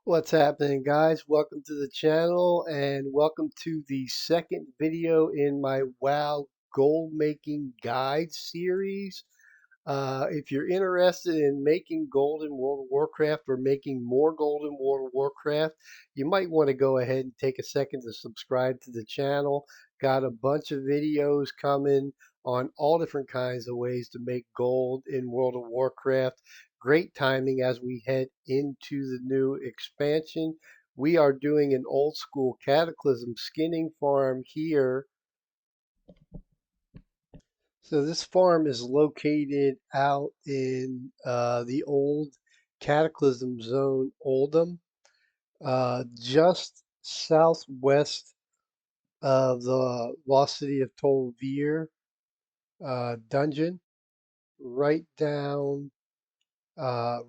What's happening, guys? Welcome to the channel and welcome to the second video in my WoW gold making guide series. If you're interested in making gold in World of Warcraft or making more gold in World of Warcraft, you might want to go ahead and take a second to subscribe to the channel. Got a bunch of videos coming on all different kinds of ways to make gold in World of Warcraft. Great timing as we head into the new expansion. We are doing an old school Cataclysm skinning farm here. So this farm is located out in the old Cataclysm Zone, Oldham, just southwest of the Lost City of Tol'vir dungeon, right down,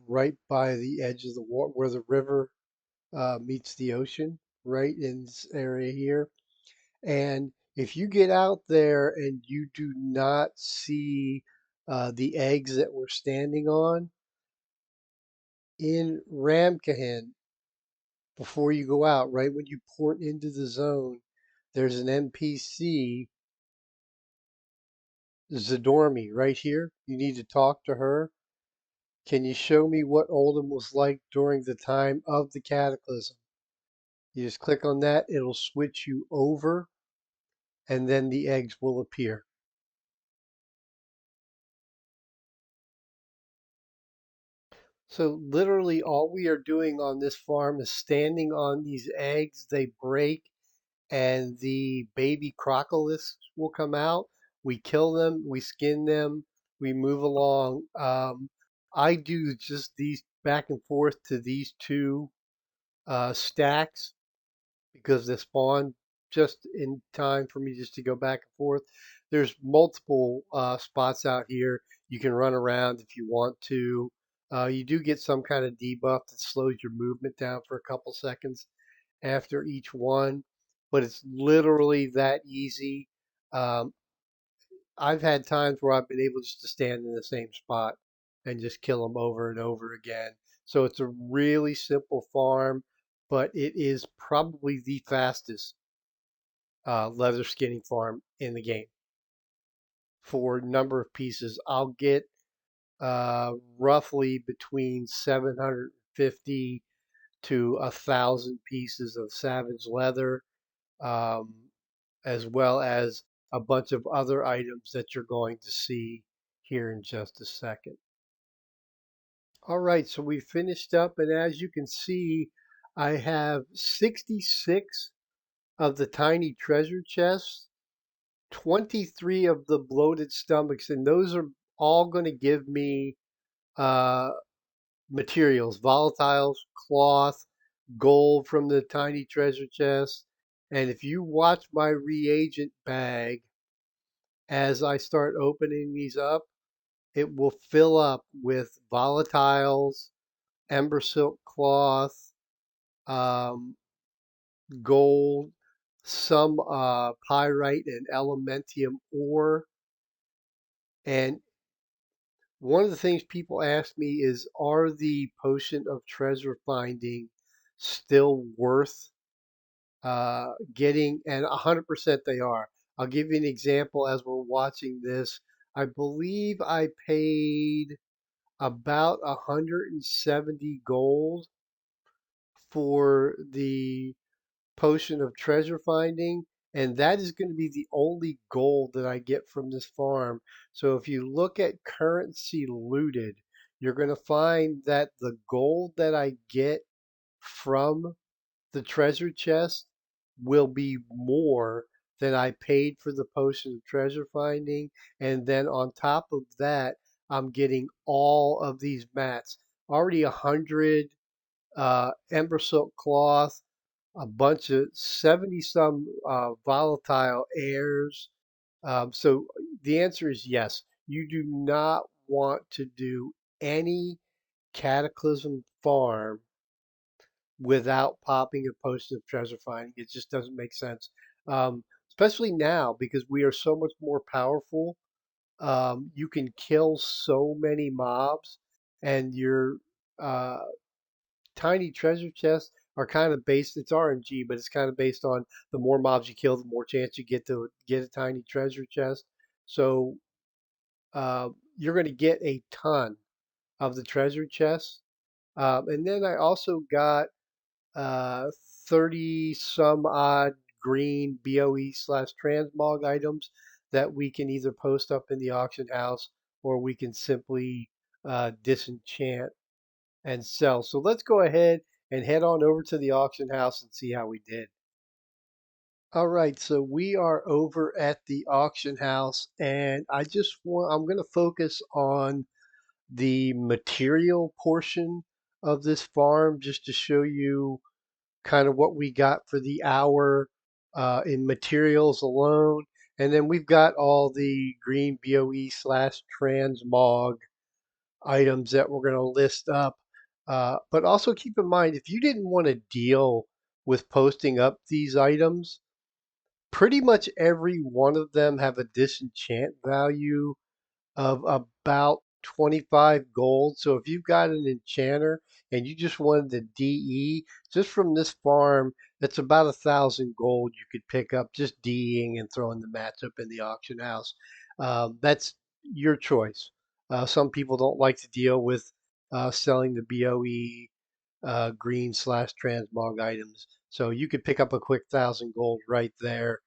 right by the edge of the water, where the river meets the ocean, right in this area here. And if you get out there and you do not see the eggs that we're standing on in Ramkahan, before you go out, right when you port into the zone, there's an NPC, Zadormi, right here. You need to talk to her. Can you show me what Oldham was like during the time of the Cataclysm? You just click on that, it'll switch you over, and then the eggs will appear. So literally all we are doing on this farm is standing on these eggs. They break and the baby crocolists will come out. We kill them, we skin them, we move along. I do just these back and forth to these two stacks because they spawn just in time for me just to go back and forth. There's multiple spots out here. You can run around if you want to. You do get some kind of debuff that slows your movement down for a couple seconds after each one, but it's literally that easy. Um, I've had times where I've been able just to stand in the same spot and just kill them over and over again. So it's a really simple farm, but it is probably the fastest leather skinning farm in the game for number of pieces. I'll get roughly between 750 to 1,000 pieces of savage leather, um, as well as a bunch of other items that you're going to see here in just a second. All right, so we finished up, and as you can see, I have 66 of the tiny treasure chests, 23 of the bloated stomachs, and those are all going to give me uh, materials, volatiles, cloth, gold from the tiny treasure chest. And if you watch my reagent bag as I start opening these up, it will fill up with volatiles, ember silk cloth, um, gold, some pyrite and elementium ore. And one of the things people ask me is, are the potion of treasure finding still worth getting? And 100% they are. I'll give you an example as we're watching this. I believe I paid about 170 gold for the potion of treasure finding, and that is going to be the only gold that I get from this farm. So if you look at currency looted, you're going to find that the gold that I get from the treasure chest will be more than I paid for the potion of treasure finding. And then on top of that, I'm getting all of these mats. Already 100 ember silk cloth, a bunch of 70 some volatile airs. So the answer is yes. You do not want to do any Cataclysm farm without popping a potion of treasure finding. It just doesn't make sense. Especially now because we are so much more powerful. You can kill so many mobs and uh, tiny treasure chests are kind of based, it's RNG, but it's kind of based on the more mobs you kill, the more chance you get to get a tiny treasure chest. So you're going to get a ton of the treasure chests. And then I also got uh, 30 some odd green BOE slash transmog items that we can either post up in the auction house or we can simply disenchant and sell. So let's go ahead and head on over to the auction house and see how we did. All right, so we are over at the auction house, and I'm going to focus on the material portion of this farm just to show you kind of what we got for the hour in materials alone. And then we've got all the green BOE slash transmog items that we're going to list up. But also keep in mind, if you didn't want to deal with posting up these items, pretty much every one of them have a disenchant value of about 25 gold. So if you've got an enchanter and you just wanted the DE, just from this farm, that's about 1,000 gold you could pick up just DEing and throwing the mats up in the auction house. That's your choice. Some people don't like to deal with selling the BOE green slash transmog items. So you could pick up a quick 1,000 gold right there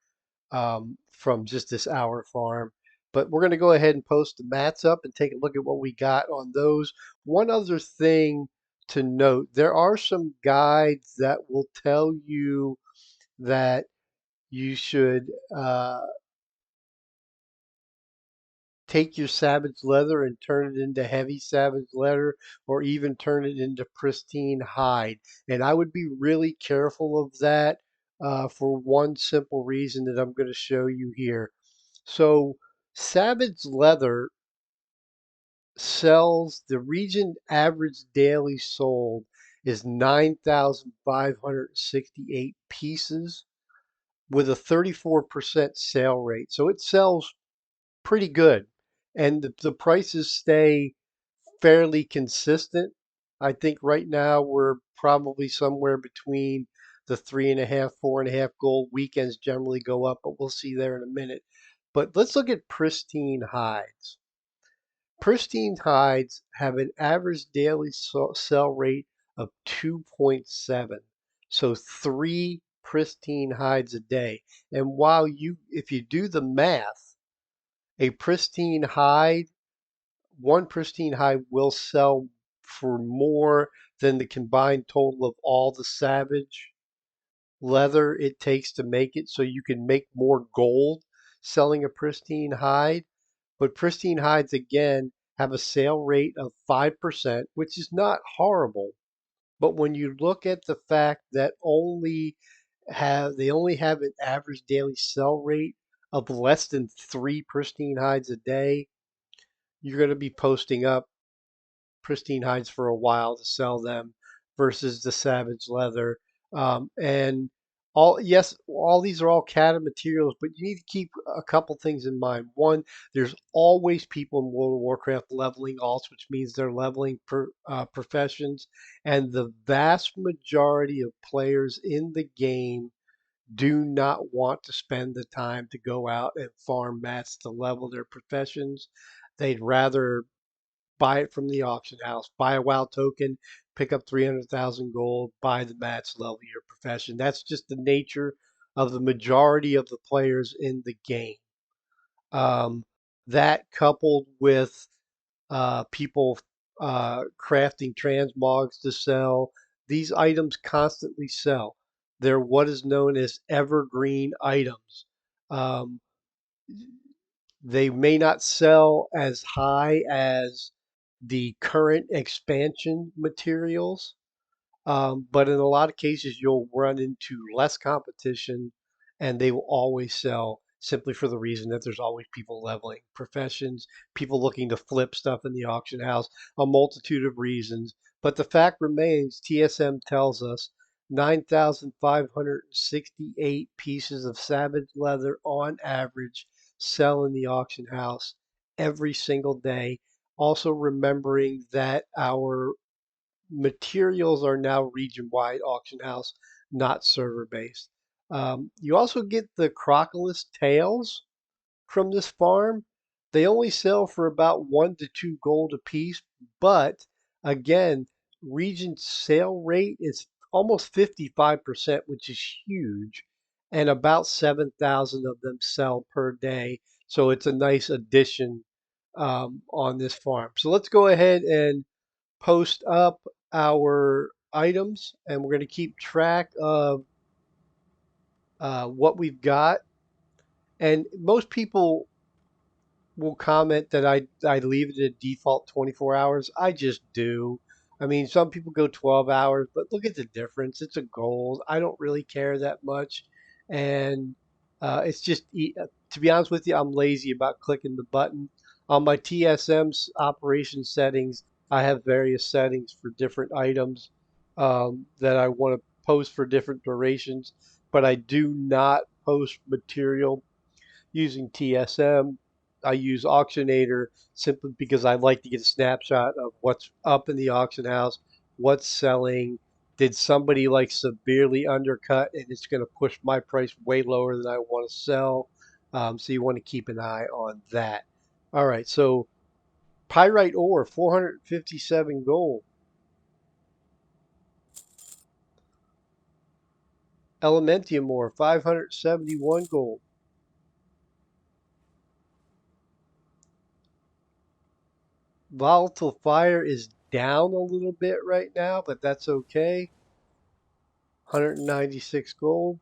from just this hour farm. But we're going to go ahead and post the mats up and take a look at what we got on those. One other thing to note, there are some guides that will tell you that you should take your savage leather and turn it into heavy savage leather or even turn it into pristine hide. And I would be really careful of that for one simple reason that I'm going to show you here. So savage leather sells, the region average daily sold is 9,568 pieces with a 34% sale rate. So it sells pretty good. And the prices stay fairly consistent. I think right now we're probably somewhere between the 3.5, 4.5 gold. Weekends generally go up, but we'll see there in a minute. But let's look at pristine hides. Pristine hides have an average daily sell rate of 2.7. So 3 pristine hides a day. And if you do the math, a pristine hide, one pristine hide will sell for more than the combined total of all the savage leather it takes to make it. So you can make more gold selling a pristine hide. But pristine hides, again, have a sale rate of 5%, which is not horrible. But when you look at the fact that they only have an average daily sell rate of less than 3 pristine hides a day, you're going to be posting up pristine hides for a while to sell them versus the savage leather. And all these are all CATA materials, but you need to keep a couple things in mind. One, there's always people in World of Warcraft leveling alts, which means they're leveling professions, and the vast majority of players in the game do not want to spend the time to go out and farm mats to level their professions. They'd rather buy it from the auction house, buy a WoW token, pick up 300,000 gold, buy the mats, level your profession. That's just the nature of the majority of the players in the game. Um, that coupled with people crafting transmogs to sell, these items constantly sell. They're what is known as evergreen items. Um, they may not sell as high as the current expansion materials, but in a lot of cases, you'll run into less competition and they will always sell simply for the reason that there's always people leveling professions, people looking to flip stuff in the auction house, a multitude of reasons. But the fact remains, TSM tells us 9,568 pieces of savage leather on average sell in the auction house every single day. Also remembering that our materials are now region-wide auction house, not server-based. You also get the crocodile tails from this farm. They only sell for about 1 to 2 gold a piece, but again, region sale rate is almost 55%, which is huge, and about 7,000 of them sell per day. So it's a nice addition on this farm. So let's go ahead and post up our items, and we're going to keep track of what we've got. And most people will comment that I leave it at default 24 hours. I just do. I mean, some people go 12 hours, but look at the difference. It's a gold. I don't really care that much. And it's just, to be honest with you, I'm lazy about clicking the button. On my TSM's operation settings, I have various settings for different items that I want to post for different durations, but I do not post material using TSM. I use Auctionator simply because I like to get a snapshot of what's up in the auction house, what's selling. Did somebody like severely undercut and it's going to push my price way lower than I want to sell? So you want to keep an eye on that. All right, so pyrite ore, 457 gold. Elementium ore, 571 gold. Volatile fire is down a little bit right now, but that's okay. 196 gold.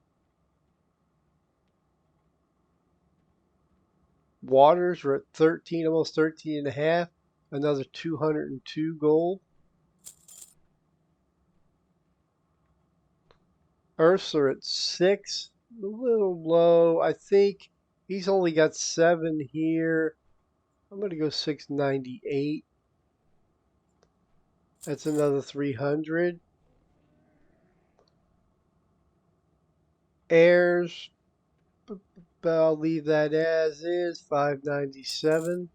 Waters are at 13, almost 13 and a half. Another 202 gold. Earths are at 6, a little low. I think he's only got 7 here. I'm going to go 698. That's another 300. Airs, but I'll leave that as is, 597.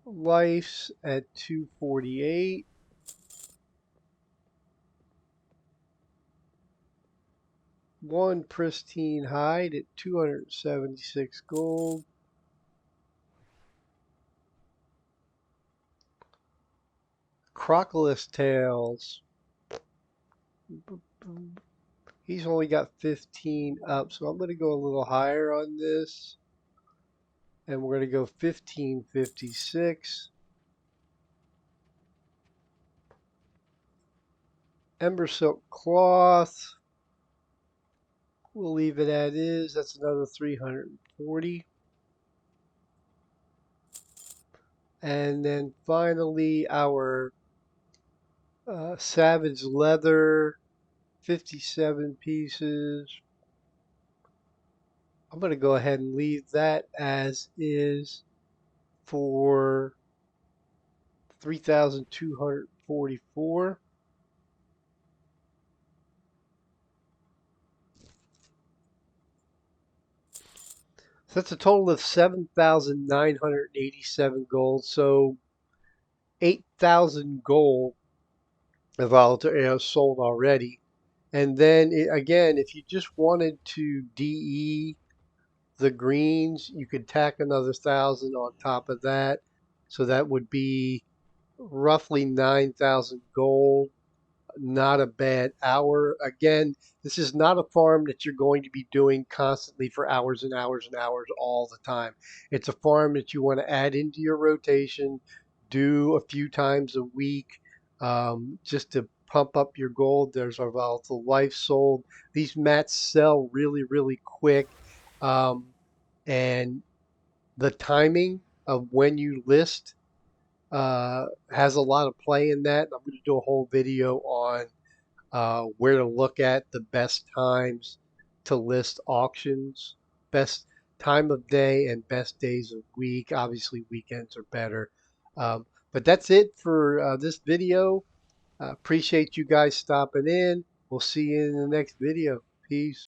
Life's at 248. One pristine hide at 276 gold. Crocodile tails. He's only got 15 up, so I'm going to go a little higher on this. And we're going to go 1556. Ember silk cloth. We'll leave it as is. That's another 340. And then finally our savage leather, 57 pieces. I'm going to go ahead and leave that as is for 3,244. So that's a total of 7,987 gold. So 8,000 gold of volatile sold already. And then again, if you just wanted to DE the greens, you could tack another 1,000 on top of that. So that would be roughly 9,000 gold. Not a bad hour. Again, this is not a farm that you're going to be doing constantly for hours and hours and hours all the time. It's a farm that you want to add into your rotation, do a few times a week, just to pump up your gold. There's our volatile life sold. These mats sell really, really quick. Um, and the timing of when you list has a lot of play in that. I'm going to do a whole video on where to look at the best times to list auctions, best time of day and best days of week. Obviously, weekends are better. But that's it for this video. Appreciate you guys stopping in. We'll see you in the next video. Peace.